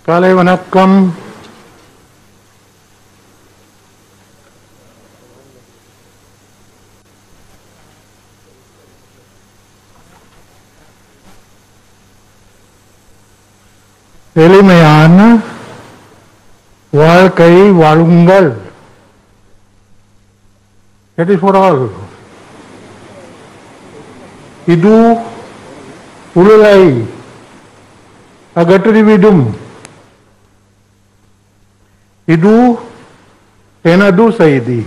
காலை வணக்கம். எளிமையான வாழ்க்கை வாழுங்கள். That is for all. இது உலகை அகற்றிவிடும். இது எனது செய்தி.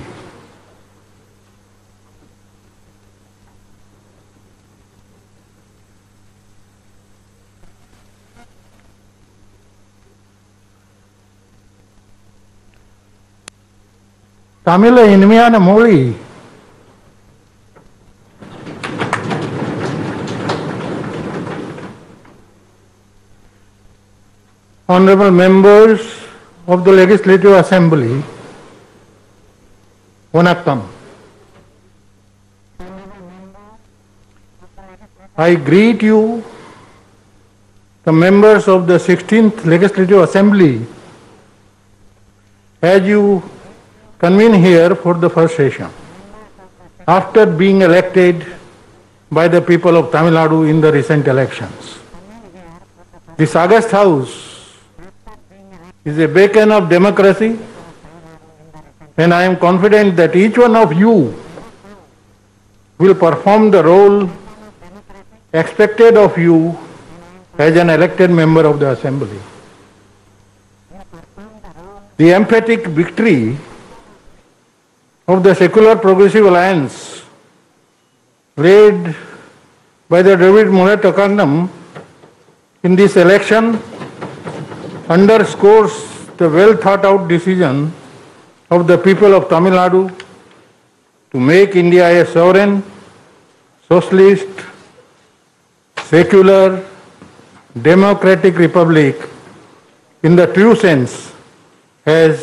தமிழ் இனிமையான மொழி. Honorable members of the Legislative Assembly, Vanakkam. I greet you, the members of the 16th Legislative Assembly, as you convene here for the first session, after being elected by the people of Tamil Nadu in the recent elections. This August House is a beacon of democracy, and I am confident that each one of you will perform the role expected of you as an elected member of the Assembly. The emphatic victory of the Secular Progressive Alliance led by the David Munetokannam in this election underscores the well thought out decision of the people of Tamil Nadu to make India a sovereign, socialist, secular, democratic republic in the true sense as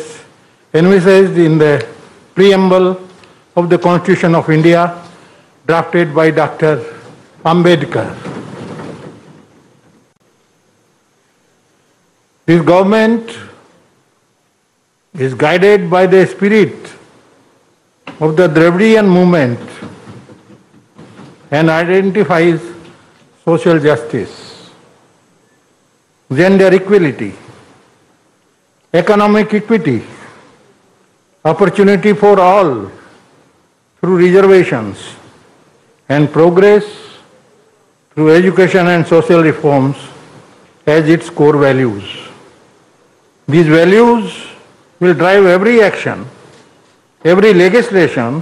envisaged in the preamble of the Constitution of India drafted by Dr. Ambedkar. This government is guided by the spirit of the Dravidian movement and identifies social justice, gender equality, economic equity, opportunity for all through reservations, and progress through education and social reforms as its core values. These values will drive every action, every legislation,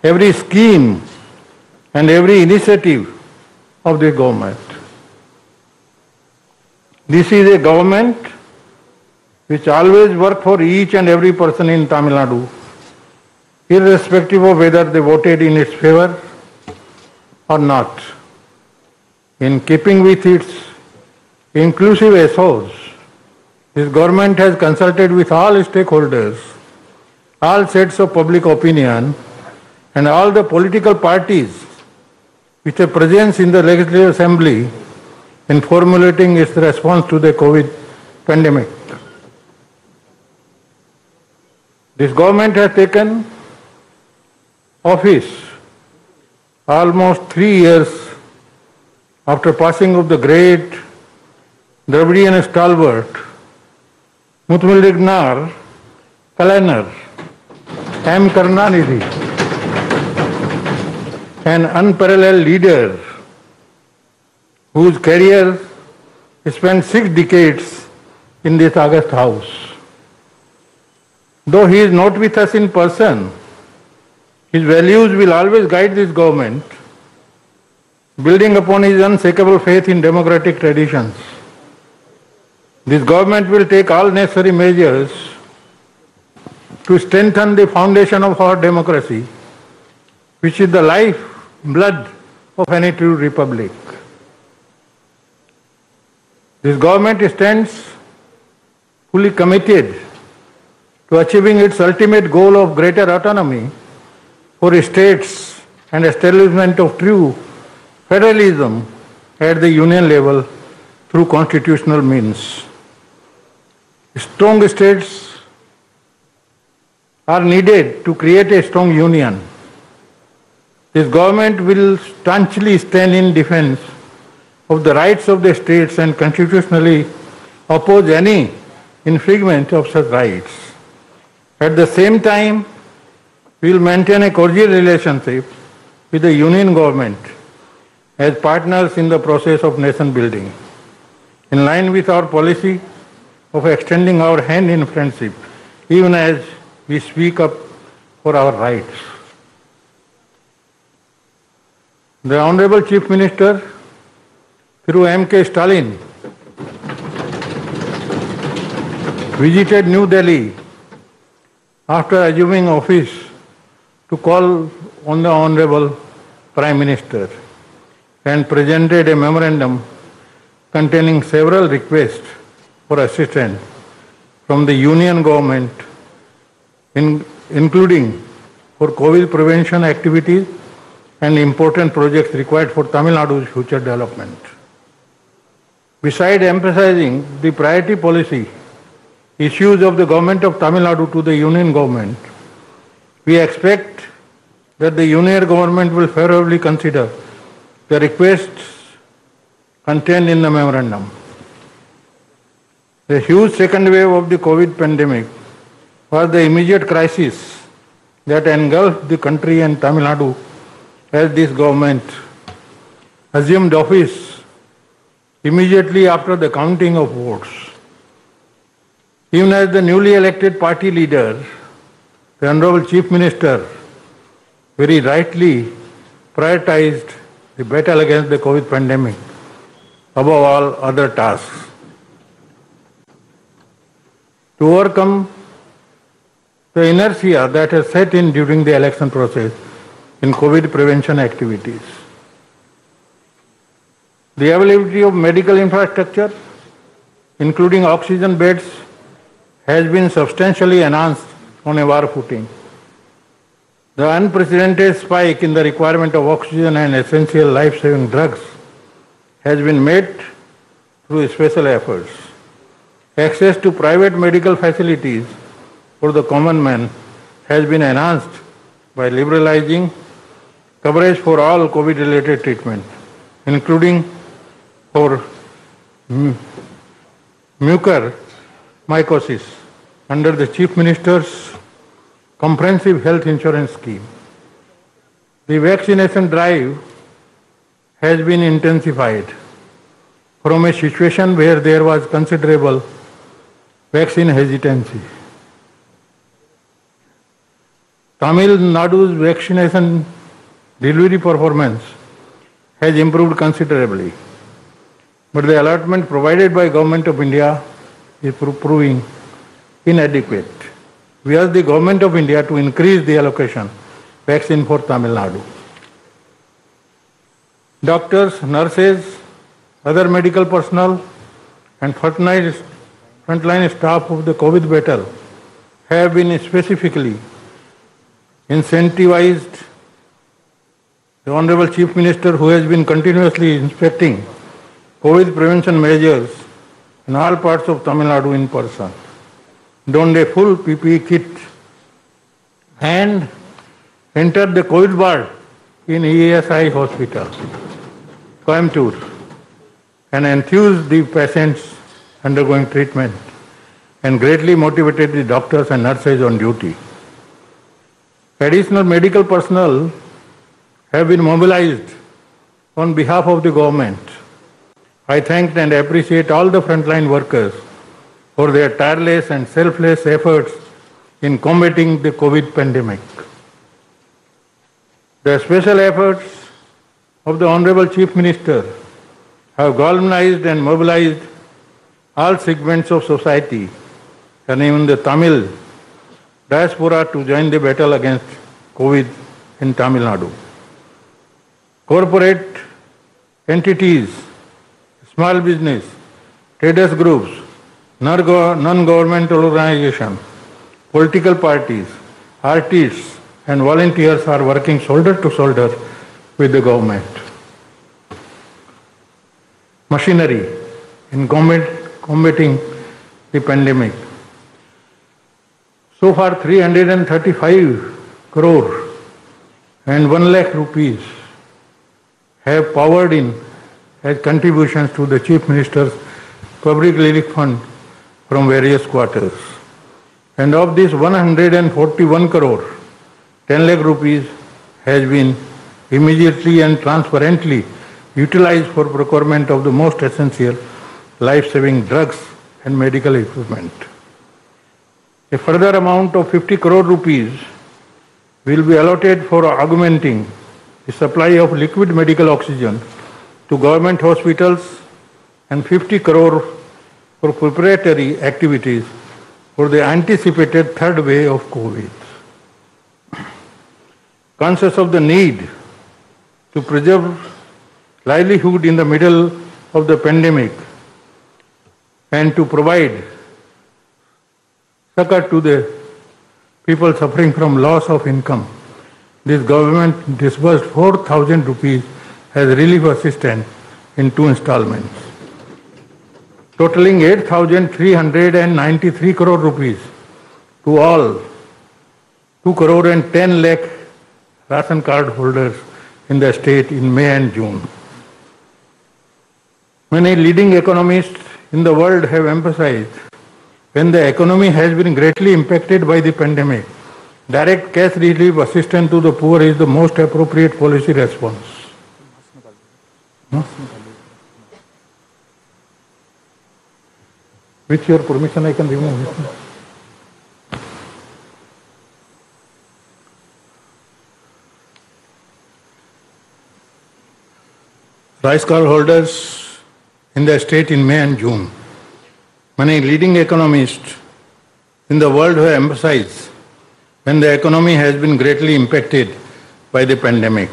every scheme, and every initiative of the government. This is a government which always works for each and every person in Tamil Nadu, irrespective of whether they voted in its favor or not. In keeping with its inclusive ethos, this government has consulted with all stakeholders, all sets of public opinion, and all the political parties with a presence in the Legislative Assembly in formulating its response to the COVID pandemic. This government has taken office almost 3 years after passing of the great Dravidian stalwart Muthumallignar Kalaignar M. Karunanidhi, an unparalleled leader whose career spent 6 decades in this August House. Though he is not with us in person, his values will always guide this government, building upon his unshakable faith in democratic traditions. This government will take all necessary measures to strengthen the foundation of our democracy, which is the life blood of any true republic. This government stands fully committed to achieving its ultimate goal of greater autonomy for states and establishment of true federalism at the union level through constitutional means. Strong states are needed to create a strong union. This government will staunchly stand in defense of the rights of the states and constitutionally oppose any infringement of such rights. At the same time, we will maintain a cordial relationship with the union government as partners in the process of nation building, in line with our policy of extending our hand in friendship, even as we speak up for our rights. The Honorable Chief Minister, through M.K. Stalin, visited New Delhi after assuming office to call on the Honorable Prime Minister and presented a memorandum containing several requests for assistance from the Union government, including for COVID prevention activities and important projects required for Tamil Nadu's future development. Besides emphasizing the priority policy issues of the government of Tamil Nadu to the Union government, we expect that the Union government will favorably consider the requests contained in the memorandum. The huge second wave of the COVID pandemic was the immediate crisis that engulfed the country and Tamil Nadu as this government assumed office immediately after the counting of votes. Even as the newly elected party leader, the Honorable Chief Minister very rightly prioritized the battle against the COVID pandemic above all other tasks. To overcome the inertia that has set in during the election process in COVID prevention activities, the availability of medical infrastructure, including oxygen beds, has been substantially enhanced on a war footing. The unprecedented spike in the requirement of oxygen and essential life-saving drugs has been met through special efforts. Access to private medical facilities for the common man has been enhanced by liberalizing coverage for all COVID-related treatment, including for mucormycosis under the Chief Minister's Comprehensive Health Insurance Scheme. The vaccination drive has been intensified from a situation where there was considerable vaccine hesitancy. Tamil Nadu's vaccination delivery performance has improved considerably, but the allotment provided by Government of India is proving inadequate. We ask the Government of India to increase the allocation vaccine for Tamil Nadu. Doctors, nurses, other medical personnel and frontline staff of the COVID battle have been specifically incentivized. The Honorable Chief Minister, who has been continuously inspecting COVID prevention measures in all parts of Tamil Nadu in person, donned a full PPE kit and entered the COVID ward in ESI hospital, Coimbatore, and enthused the patients undergoing treatment and greatly motivated the doctors and nurses on duty. Additional medical personnel have been mobilized on behalf of the government. I thank and appreciate all the frontline workers for their tireless and selfless efforts in combating the COVID pandemic. The special efforts of the Honorable Chief Minister have galvanized and mobilized all segments of society and even the Tamil diaspora to join the battle against COVID in Tamil Nadu. Corporate entities, small business, traders groups, non-governmental organizations, political parties, artists and volunteers are working shoulder to shoulder with the government. Machinery in combating the pandemic So far 335 crore and 1 lakh rupees have poured in as contributions to the Chief Minister's Public Relief Fund from various quarters. And of this 141 crore, 10 lakh rupees has been immediately and transparently utilized for procurement of the most essential life-saving drugs and medical equipment. A further amount of 50 crore rupees will be allotted for augmenting the supply of liquid medical oxygen to government hospitals and 50 crore for preparatory activities for the anticipated third wave of COVID. Conscious of the need to preserve livelihood in the middle of the pandemic and to provide succor to the people suffering from loss of income, this government disbursed 4,000 rupees as relief assistance in 2 installments, totaling 8,393 crore rupees to all 2 crore and 10 lakh ration card holders in the state in May and June. Many leading economists in the world have emphasized when the economy has been greatly impacted by the pandemic, direct cash relief assistance to the poor is the most appropriate policy response. With your permission, I can remove it. Rice card holders in the state in May and June. Many leading economists in the world have emphasized when the economy has been greatly impacted by the pandemic,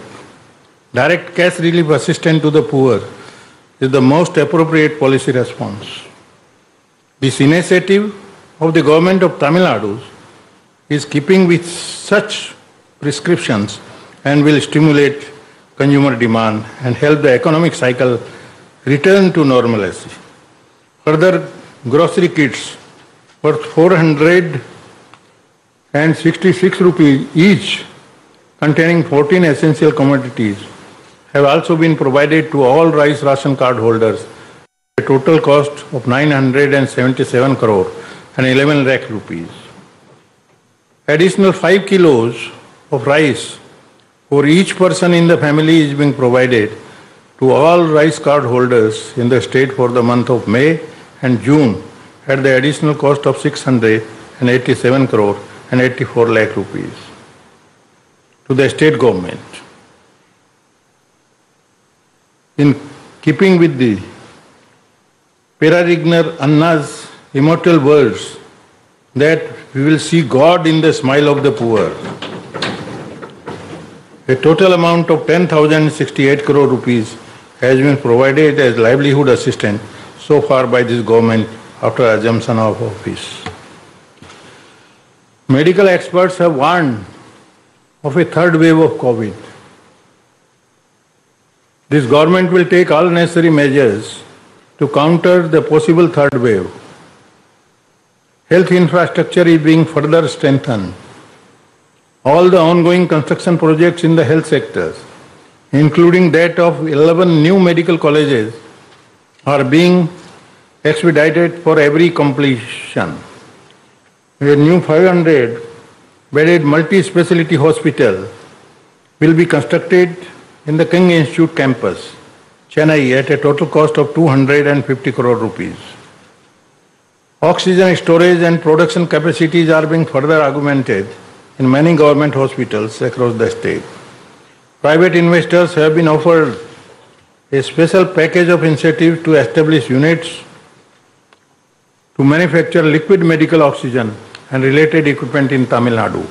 direct cash relief assistance to the poor is the most appropriate policy response. This initiative of the government of Tamil Nadu is keeping with such prescriptions and will stimulate consumer demand and help the economic cycle return to normalcy. Further, grocery kits worth 466 rupees each, containing 14 essential commodities, have also been provided to all rice ration card holders at a total cost of 977 crore and 11 lakh rupees. Additional 5 kilos of rice for each person in the family is being provided to all rice card holders in the state for the month of May and June at the additional cost of 687 crore and 84 lakh rupees to the state government. In keeping with the Peregrine Anna's immortal words that we will see God in the smile of the poor, a total amount of 10,068 crore rupees has been provided as livelihood assistance so far by this government after assumption of office. Medical experts have warned of a third wave of COVID. This government will take all necessary measures to counter the possible third wave. Health infrastructure is being further strengthened. All the ongoing construction projects in the health sectors, including that of 11 new medical colleges, are being expedited for every completion. A new 500-bedded multi-speciality hospital will be constructed in the King Institute campus, Chennai, at a total cost of 250 crore rupees. Oxygen storage and production capacities are being further augmented in many government hospitals across the state. Private investors have been offered a special package of incentives to establish units to manufacture liquid medical oxygen and related equipment in Tamil Nadu.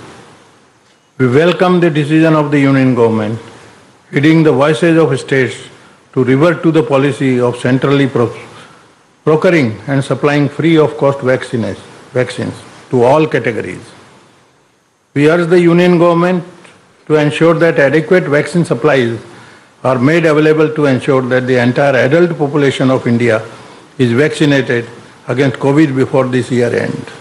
We welcome the decision of the Union government, heeding the voices of states, to revert to the policy of centrally procuring and supplying free of cost vaccines to all categories. We urge the Union government to ensure that adequate vaccine supplies are made available to ensure that the entire adult population of India is vaccinated against COVID before this year end.